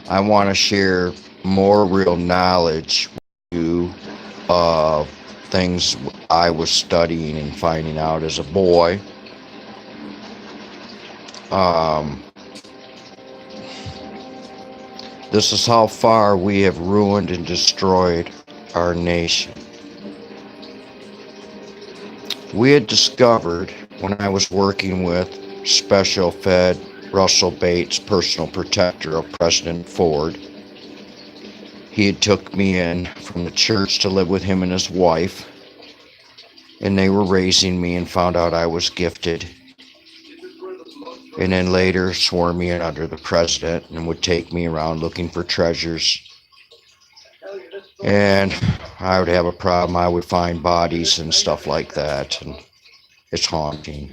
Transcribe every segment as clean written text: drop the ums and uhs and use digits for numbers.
I want to share more real knowledge with you of things I was studying and finding out as a boy. Um, this is how far we have ruined and destroyed our nation. We had discovered when I was working with Special Fed Russell Bates, personal protector of President Ford. He had took me in from the church to live with him and his wife, and they were raising me and found out I was gifted, and then later swore me in under the president and would take me around looking for treasures. And I would have a problem. I would find bodies and stuff like that, and it's haunting.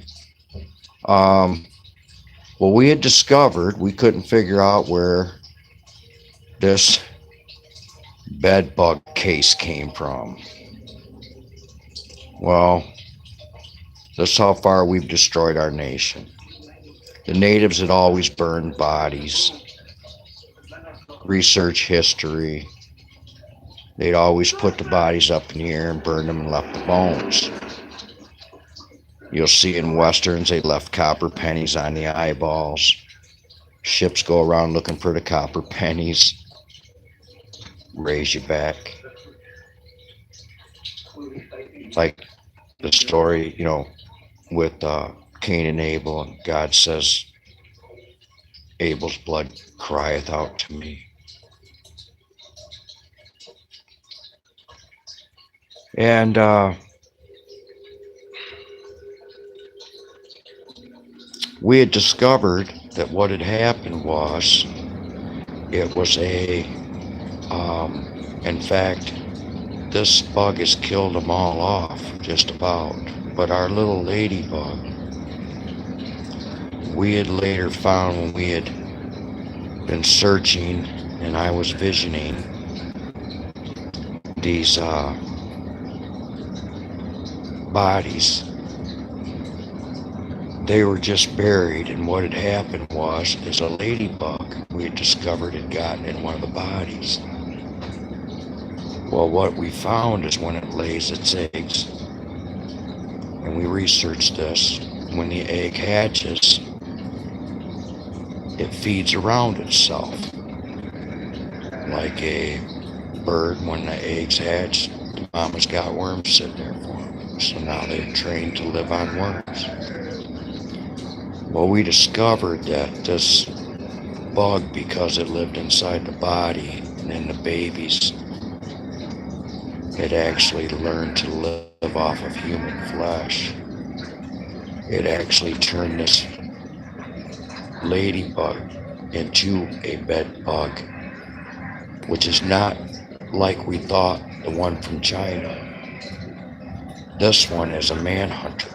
Um, well, we had discovered we couldn't figure out where this bed bug case came from. Well, that's how far we've destroyed our nation. The natives had always burned bodies, research history. They'd always put the bodies up in the air and burned them and left the bones. You'll see in westerns they left copper pennies on the eyeballs. Ships go around looking for the copper pennies, raise you back. Like the story, with Cain and Abel, and God says, Abel's blood crieth out to me. And we had discovered that what had happened was it was in fact, this bug has killed them all off, just about. But our little ladybug, we had later found when we had been searching and I was visioning these bodies. They were just buried, and what had happened was a ladybug we had discovered had gotten in one of the bodies. Well, what we found is when it lays its eggs, and we researched this, when the egg hatches, it feeds around itself. Like a bird, when the eggs hatch, the mama's got worms sitting there for them. So now they're trained to live on worms. Well, we discovered that this bug, because it lived inside the body and in the babies, it actually learned to live off of human flesh. It actually turned this ladybug into a bed bug, which is not like we thought, the one from China. This one is a manhunter.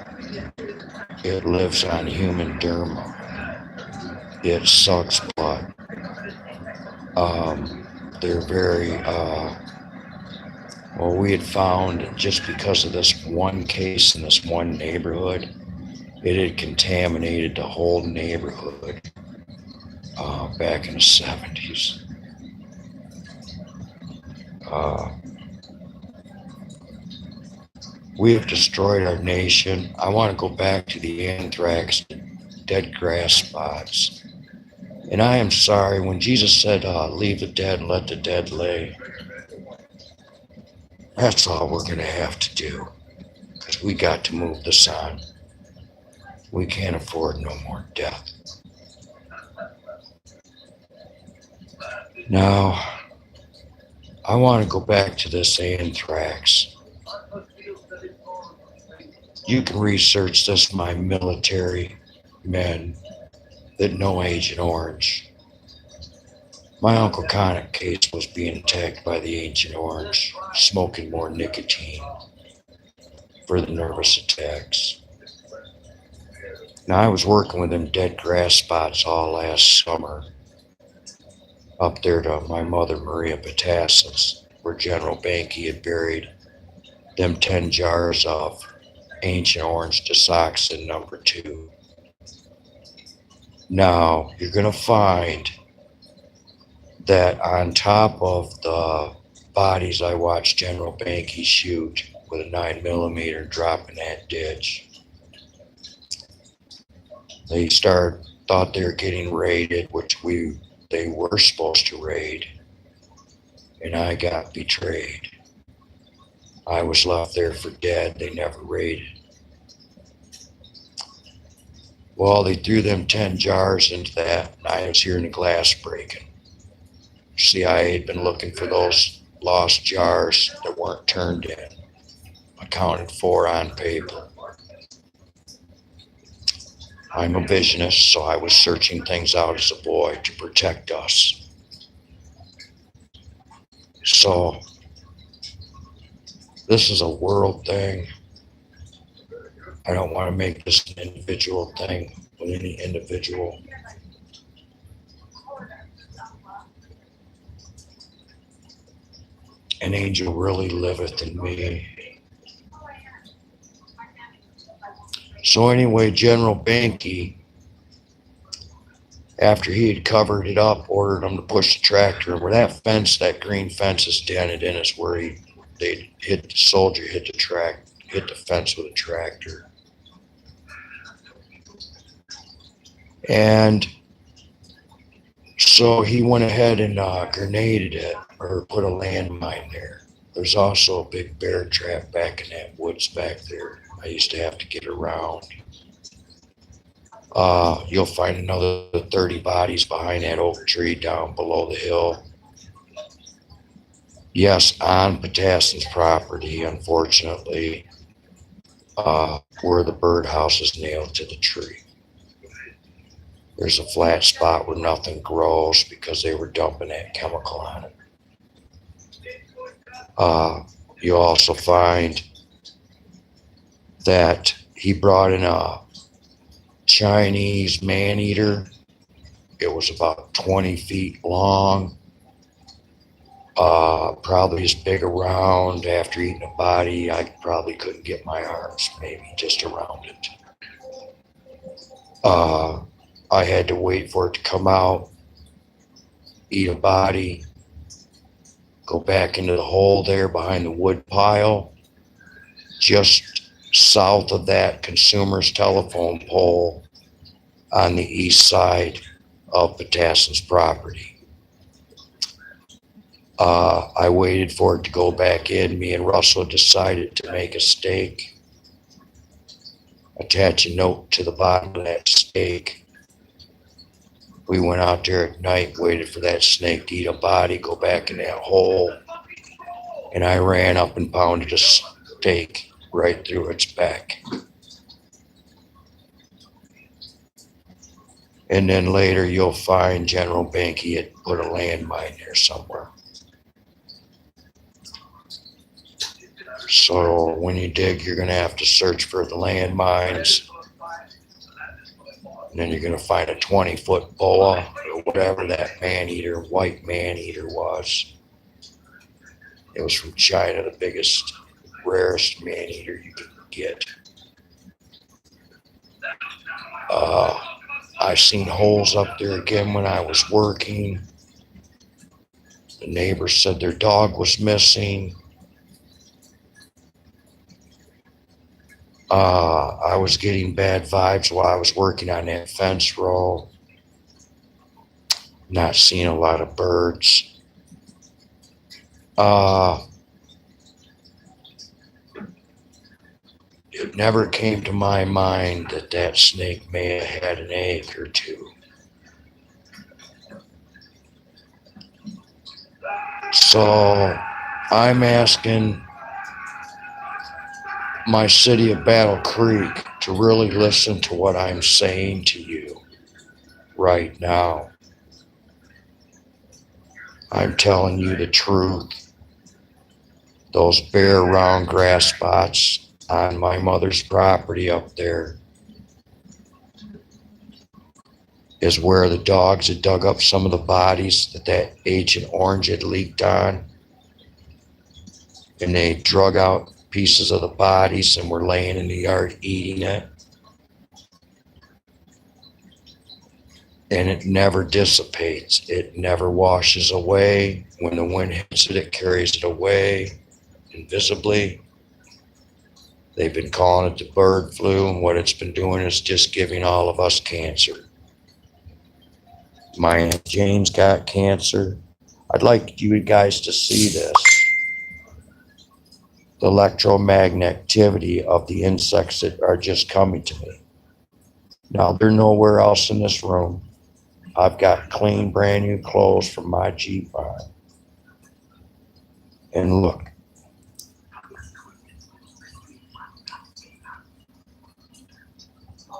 It lives on human derma. It sucks blood. They're very, well, we had found just because of this one case in this one neighborhood, it had contaminated the whole neighborhood back in the 70s. We have destroyed our nation. I want to go back to the anthrax, dead grass spots. And I am sorry, when Jesus said, leave the dead and let the dead lay, that's all we're going to have to do, because we got to move this on. We can't afford no more death. Now, I want to go back to this anthrax. You can research this, my military men that know Agent Orange. My Uncle Connick case was being attacked by the Agent Orange, smoking more nicotine for the nervous attacks. Now, I was working with them dead grass spots all last summer up there to my mother, Maria Patasis, where General Banky had buried them 10 jars of Ancient Orange Desoxin number 2. Now, you're going to find that on top of the bodies, I watched General Banky shoot with a 9mm drop in that ditch. They thought they were getting raided, which they were supposed to raid, and I got betrayed. I was left there for dead. They never raided. Well, they threw them 10 jars into that, and I was hearing the glass breaking. CIA had been looking for those lost jars that weren't turned in, accounted for on paper. I'm a visionist, so I was searching things out as a boy to protect us. So this is a world thing. I don't want to make this an individual thing with any individual. An angel really liveth in me. So anyway, General Banky, after he had covered it up, ordered them to push the tractor. And where that fence, that green fence is dented in, is where they hit the soldier, hit the fence with a tractor. And so he went ahead and grenaded it, or put a landmine there. There's also a big bear trap back in that woods back there. I used to have to get around. You'll find another 30 bodies behind that oak tree down below the hill. Yes, on Petasson's property, unfortunately, where the birdhouse is nailed to the tree. There's a flat spot where nothing grows because they were dumping that chemical on it. You also find that he brought in a Chinese man-eater. It was about 20 feet long, probably as big around. After eating a body, I probably couldn't get my arms maybe just around it. I had to wait for it to come out, eat a body, go back into the hole there behind the wood pile, just south of that consumer's telephone pole on the east side of Petasson's property. I waited for it to go back in. Me and Russell decided to make a stake, attach a note to the bottom of that stake. We went out there at night, waited for that snake to eat a body, go back in that hole, and I ran up and pounded a stake right through its back. And then later you'll find General Banky had put a landmine there somewhere. So when you dig, you're going to have to search for the landmines. And then you're going to find a 20-foot boa, or whatever that man-eater, white man-eater was. It was from China, the biggest, rarest man-eater you could get. I seen holes up there again when I was working. The neighbors said their dog was missing. I was getting bad vibes while I was working on that fence row. Not seeing a lot of birds. It never came to my mind that that snake may have had an egg or two. So I'm asking my city of Battle Creek to really listen to what I'm saying to you right now. I'm telling you the truth. Those bare round grass spots on my mother's property up there is where the dogs had dug up some of the bodies that Agent Orange had leaked on. And they drug out pieces of the bodies and were laying in the yard eating it. and it never dissipates. It never washes away. When the wind hits it, it carries it away invisibly. They've been calling it the bird flu, and what it's been doing is just giving all of us cancer. My Aunt Jane's got cancer. I'd like you guys to see this. The electromagnetic of the insects that are just coming to me. Now, they're nowhere else in this room. I've got clean, brand new clothes from my Jeep on. And look.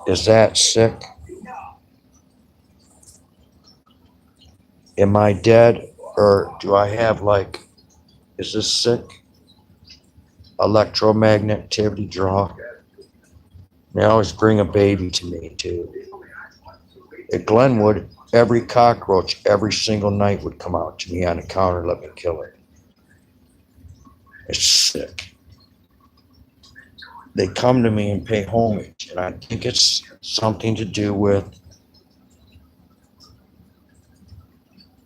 Is that sick? Am I dead? Or do I have is this sick? Electromagnetic draw. They always bring a baby to me too. At Glenwood, every cockroach every single night would come out to me on the counter and let me kill it. It's sick. They come to me and pay homage, and I think it's something to do with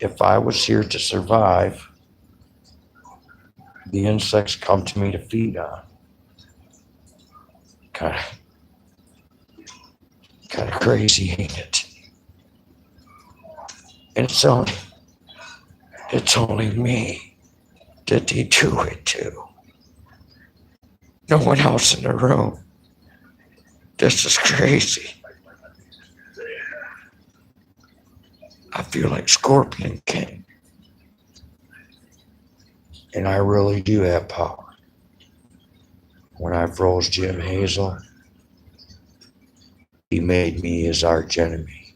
if I was here to survive, the insects come to me to feed on. Kind of crazy, ain't it? And it's only me that they do it to. No one else in the room. This is crazy. I feel like Scorpion King. And I really do have power. When I froze Jim Hazel, he made me his arch enemy.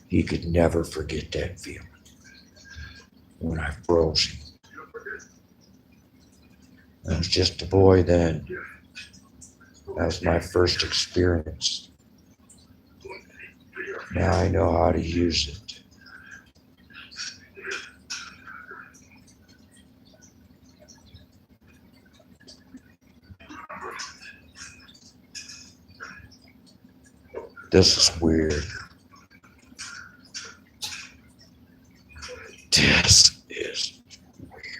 He could never forget that feeling when I froze him. I was just a boy then. That was my first experience. Now I know how to use it. This is weird. This is weird.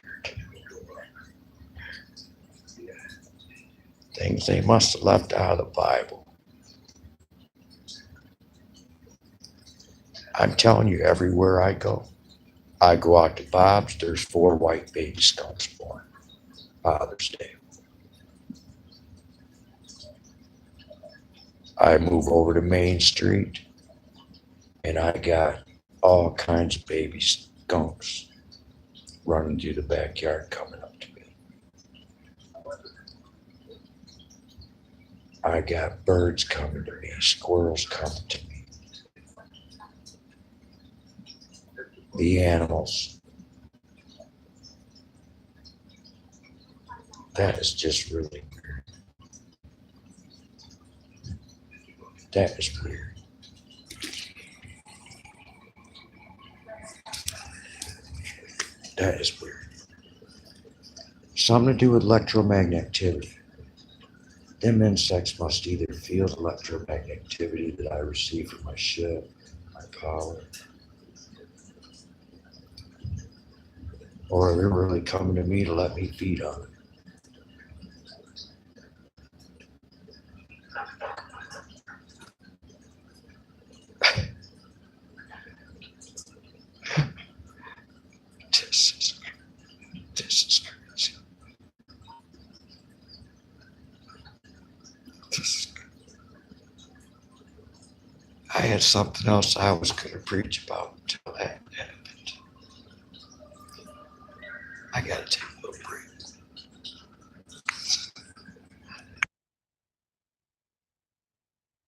Things they must have left out of the Bible. I'm telling you, everywhere I go out to Bob's, there's 4 white baby skunks born. Father's Day. I move over to Main Street, and I got all kinds of baby skunks running through the backyard coming up to me. I got birds coming to me, squirrels coming to me. The animals. That is just really weird. That is weird. That is weird. Something to do with electromagnetic. Them insects must either feel the electromagnetic that I receive from my ship, my power, or they're really coming to me to let me feed on it. This is crazy. I had something else I was going to preach about until that happened. I got to take